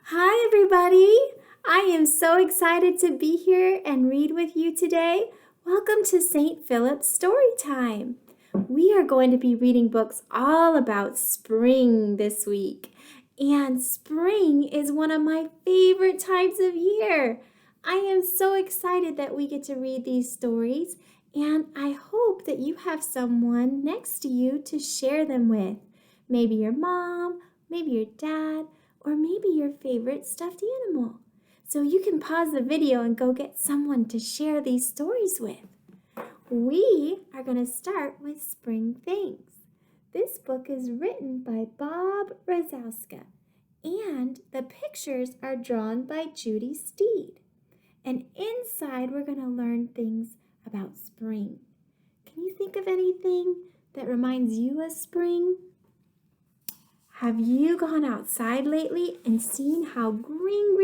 Hi, everybody. I am so excited to be here and read with you today. Welcome to St. Philip's Story Time. We are going to be reading books all about spring this week. And spring is one of my favorite times of year. I am so excited that we get to read these stories, and I hope that you have someone next to you to share them with. Maybe your mom, maybe your dad, or maybe your favorite stuffed animal. So you can pause the video and go get someone to share these stories with. We are going to start with Spring Things. This book is written by Bob Razowska, and the pictures are drawn by Judy Steed. And inside we're going to learn things about spring. Can you think of anything that reminds you of spring? Have you gone outside lately and seen how green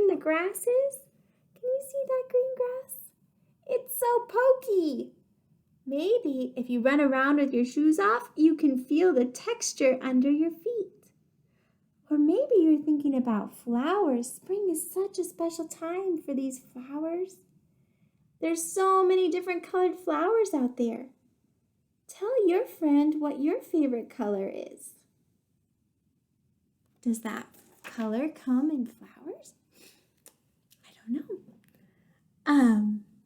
the grass is? Can you see that green grass? It's so pokey. Maybe if you run around with your shoes off, you can feel the texture under your feet. Or maybe you're thinking about flowers. Spring is such a special time for these flowers. There's so many different colored flowers out there. Tell your friend what your favorite color is. Does that color come in flowers? I don't know.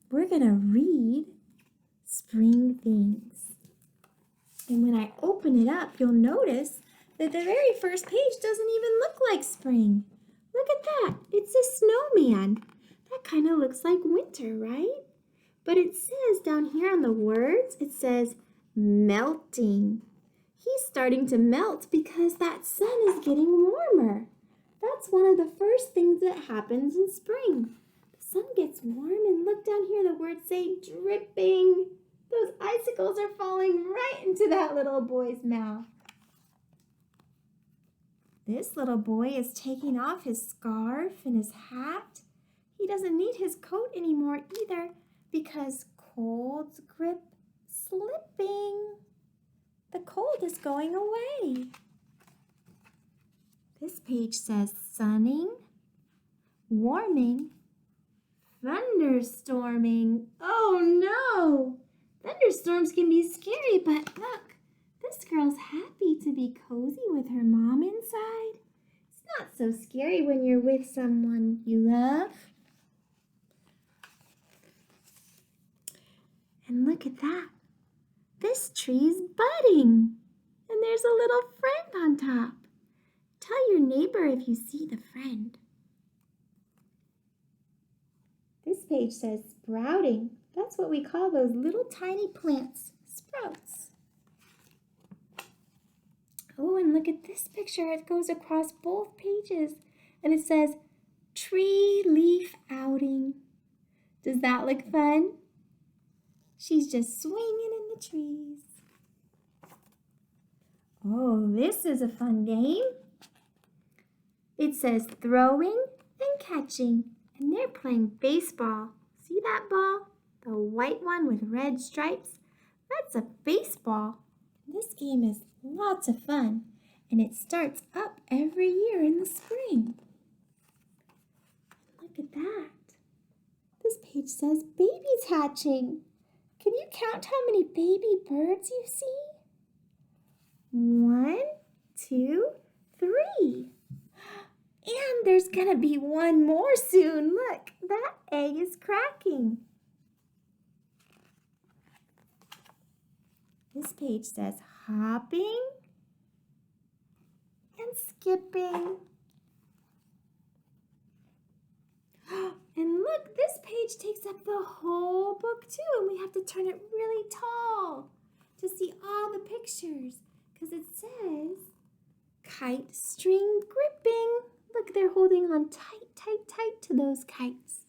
We're going to read Spring Things. And when I open it up, you'll notice that the very first page doesn't even look like spring. Look at that. It's a snowman. That kind of looks like winter, right? But it says down here on the words, it says melting. He's starting to melt because that sun is getting warmer. That's one of the first things that happens in spring. The sun gets warm, and look down here, the words say dripping. Those icicles are falling right into that little boy's mouth. This little boy is taking off his scarf and his hat. He doesn't need his coat anymore either because cold's grip slipping. The cold is going away. This page says sunning, warming, thunderstorming. Oh no! Thunderstorms can be scary, but look, this girl's happy to be cozy with her mom inside. It's not so scary when you're with someone you love. And look at that. This tree's budding, and there's a little friend on top. Tell your neighbor if you see the friend. This page says sprouting. That's what we call those little tiny plants, sprouts. Oh, and look at this picture. It goes across both pages, and it says tree leaf outing. Does that look fun? She's just swinging in the trees. Oh, this is a fun game. It says throwing and catching, and they're playing baseball. See that ball? The white one with red stripes? That's a baseball. This game is lots of fun, and it starts up every year in the spring. Look at that. This page says babies hatching. Can you count how many baby birds you see? 1, 2, 3. And there's going to be one more soon. Look, that egg is cracking. This page says hopping and skipping. And look, this page takes up the whole book too, and we have to turn it really tall to see all the pictures because it says kite string gripping. Look, they're holding on tight to those kites.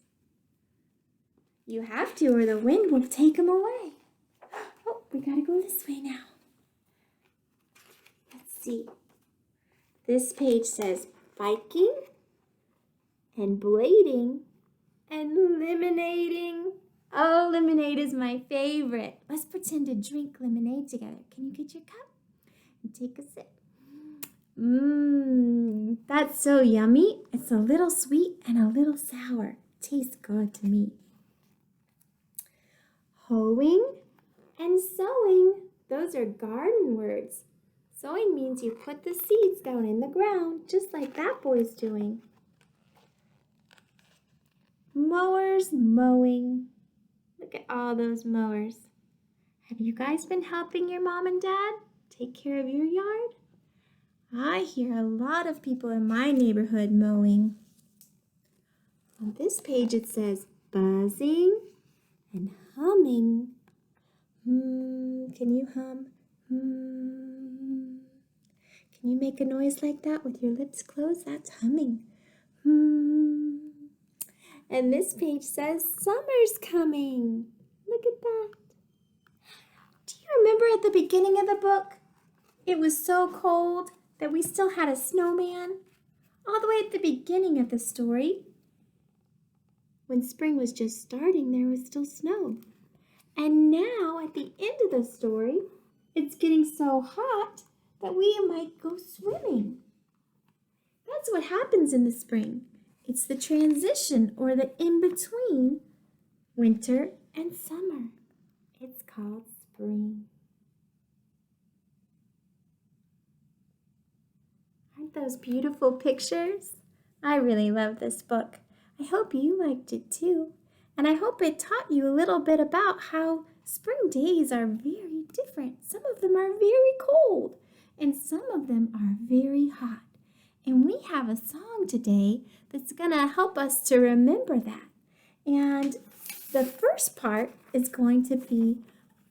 You have to or the wind will take them away. Oh, we gotta go this way now. Let's see. This page says biking and blading and lemonading. Oh, lemonade is my favorite. Let's pretend to drink lemonade together. Can you get your cup and take a sip? That's so yummy. It's a little sweet and a little sour. Tastes good to me. Hoeing and sowing. Those are garden words. Sowing means you put the seeds down in the ground, just like that boy's doing. Mowers mowing. Look at all those mowers. Have you guys been helping your mom and dad take care of your yard? I hear a lot of people in my neighborhood mowing. On this page it says buzzing and humming. Can you hum? Can you make a noise like that with your lips closed? That's humming. And this page says summer's coming. Look at that. Do you remember at the beginning of the book? It was so cold that we still had a snowman. All the way at the beginning of the story, when spring was just starting, there was still snow. And now at the end of the story, it's getting so hot that we might go swimming. That's what happens in the spring. It's the transition or the in-between winter and summer. It's called spring. Aren't those beautiful pictures? I really love this book. I hope you liked it too. And I hope it taught you a little bit about how spring days are very different. Some of them are very cold and some of them are very hot. And we have a song today that's going to help us to remember that. And the first part is going to be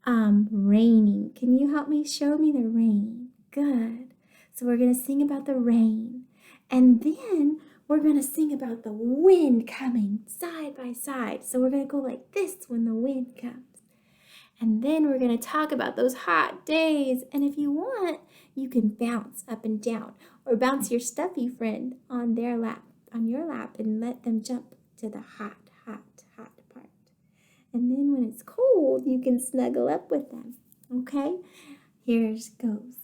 raining. Can you help me show me the rain? Good. So we're going to sing about the rain. And then we're going to sing about the wind coming side by side. So we're going to go like this when the wind comes. And then we're going to talk about those hot days. And if you want, you can bounce up and down or bounce your stuffy friend on their lap, on your lap, and let them jump to the hot part. And then when it's cold, you can snuggle up with them. Okay? Here goes.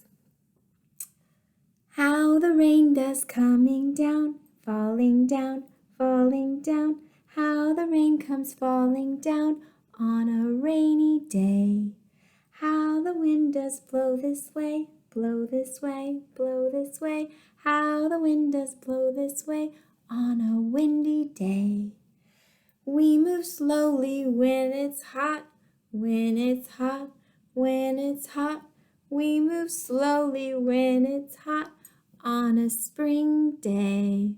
How the rain does coming down, falling down, falling down. How the rain comes falling down on a rainy day. How the wind does blow this way, blow this way, blow this way. How the wind does blow this way on a windy day. We move slowly when it's hot, when it's hot, when it's hot. We move slowly when it's hot on a spring day.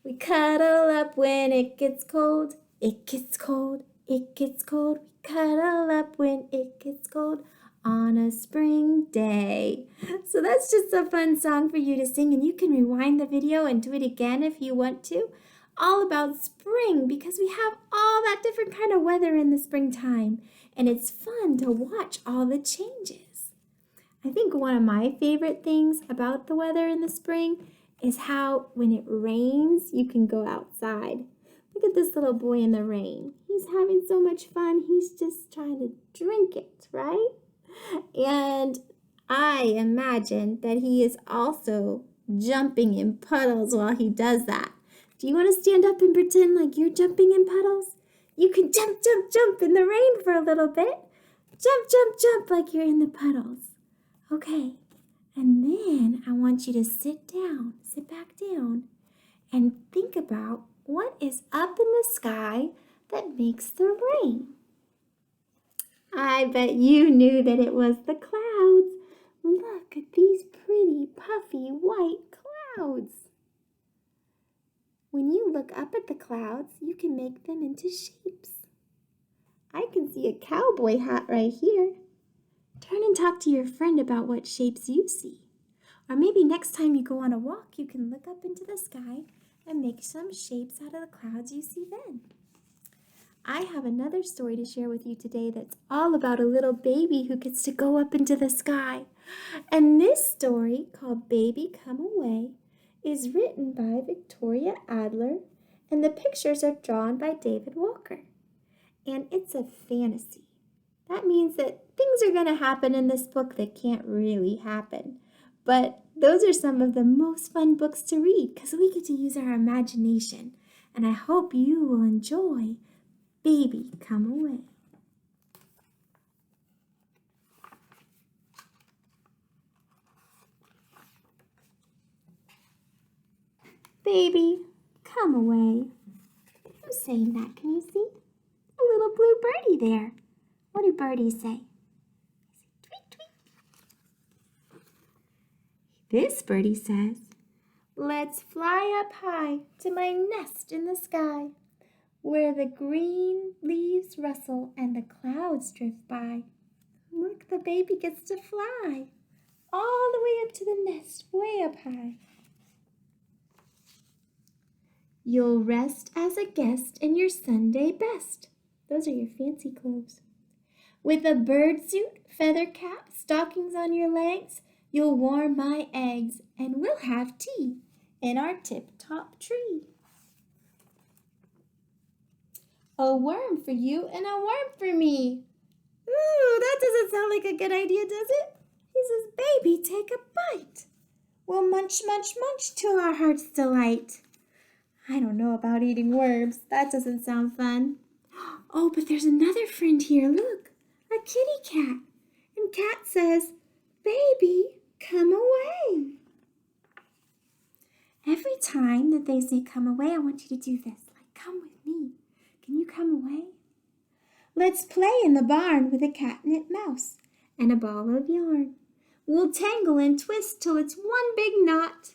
We cuddle up when it gets cold, it gets cold, it gets cold. We cuddle up when it gets cold on a spring day. So that's just a fun song for you to sing, and you can rewind the video and do it again if you want to. All about spring, because we have all that different kind of weather in the springtime, and it's fun to watch all the changes. I think one of my favorite things about the weather in the spring is how when it rains, you can go outside. Look at this little boy in the rain. He's having so much fun. He's just trying to drink it, right? And I imagine that he is also jumping in puddles while he does that. Do you want to stand up and pretend like you're jumping in puddles? You can jump, jump, jump in the rain for a little bit. Jump, jump, jump like you're in the puddles. Okay, and then I want you to sit back down, and think about what is up in the sky that makes the rain. I bet you knew that it was the clouds. Look at these pretty, puffy, white clouds. When you look up at the clouds, you can make them into shapes. I can see a cowboy hat right here. Turn and talk to your friend about what shapes you see. Or maybe next time you go on a walk, you can look up into the sky and make some shapes out of the clouds you see then. I have another story to share with you today that's all about a little baby who gets to go up into the sky. And this story, called Baby Come Away, is written by Victoria Adler, and the pictures are drawn by David Walker. And it's a fantasy. That means that things are going to happen in this book that can't really happen. But those are some of the most fun books to read because we get to use our imagination. And I hope you will enjoy Baby Come Away. Baby, come away. Who's saying that? Can you see? A little blue birdie there. What do birdies say? Tweet, tweet. This birdie says, let's fly up high to my nest in the sky, where the green leaves rustle and the clouds drift by. Look, the baby gets to fly all the way up to the nest, way up high. You'll rest as a guest in your Sunday best. Those are your fancy clothes. With a bird suit, feather cap, stockings on your legs, you'll warm my eggs and we'll have tea in our tip-top tree. A worm for you and a worm for me. Ooh, that doesn't sound like a good idea, does it? He says, baby, take a bite. We'll munch, munch, munch till our heart's delight. I don't know about eating worms. That doesn't sound fun. Oh, but there's another friend here. Look, a kitty cat. And Cat says, baby, come away. Every time that they say come away, I want you to do this. Like, come with me. Can you come away? Let's play in the barn with a catnip mouse and a ball of yarn. We'll tangle and twist till it's one big knot.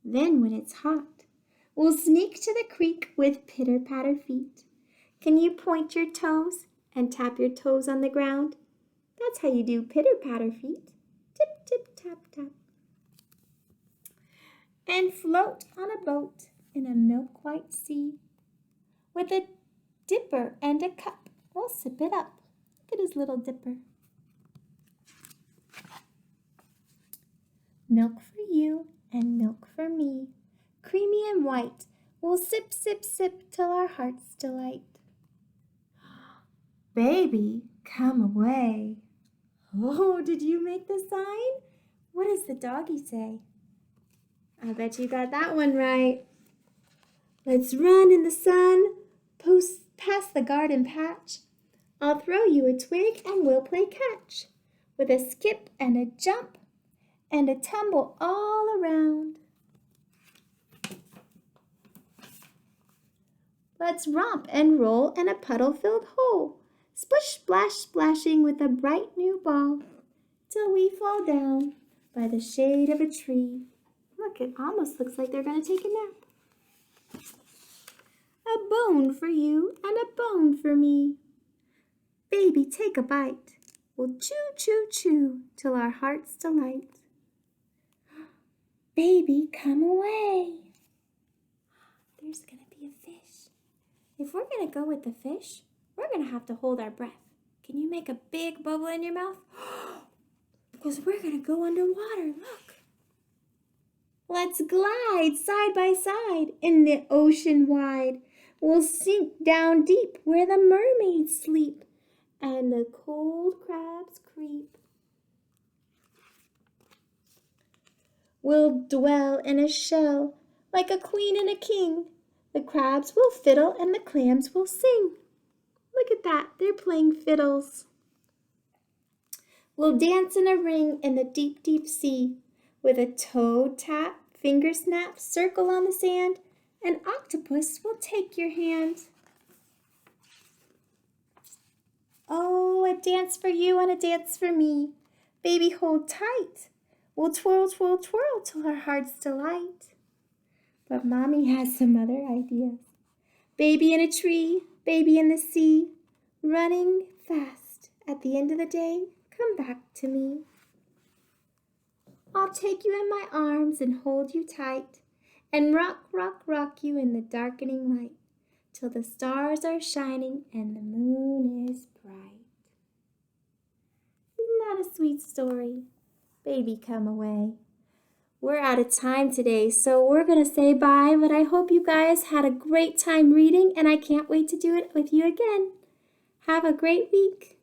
Then when it's hot, we'll sneak to the creek with pitter-patter feet. Can you point your toes and tap your toes on the ground? That's how you do pitter-patter feet. Tip, tip, tap, tap. And float on a boat in a milk-white sea. With a dipper and a cup, we'll sip it up. Look at his little dipper. Milk for you and milk for me, creamy and white, we'll sip, sip, sip till our heart's delight. Baby, come away. Oh, did you make the sign? What does the doggy say? I bet you got that one right. Let's run in the sun, past the garden patch. I'll throw you a twig and we'll play catch, with a skip and a jump and a tumble all around. Let's romp and roll in a puddle-filled hole, splish, splash, splashing with a bright new ball, till we fall down by the shade of a tree. Look, it almost looks like they're going to take a nap. A bone for you and a bone for me. Baby, take a bite. We'll chew, chew, chew till our heart's delight. Baby, come away. There's going to be a fish. If we're going to go with the fish, we're going to have to hold our breath. Can you make a big bubble in your mouth? Because we're going to go underwater. Look. Let's glide side by side in the ocean wide. We'll sink down deep where the mermaids sleep and the cold crabs creep. We'll dwell in a shell like a queen and a king. The crabs will fiddle and the clams will sing. Look at that, they're playing fiddles. We'll dance in a ring in the deep, deep sea with a toad tap, finger snap, circle on the sand. An octopus will take your hand. Oh, a dance for you and a dance for me. Baby, hold tight. We'll twirl, twirl, twirl till our heart's delight. But Mommy has some other ideas. Baby in a tree, baby in the sea, running fast. At the end of the day, come back to me. I'll take you in my arms and hold you tight and rock, rock, rock you in the darkening light till the stars are shining and the moon is bright. Isn't that a sweet story? Baby, come away. We're out of time today, so we're going to say bye, but I hope you guys had a great time reading, and I can't wait to do it with you again. Have a great week.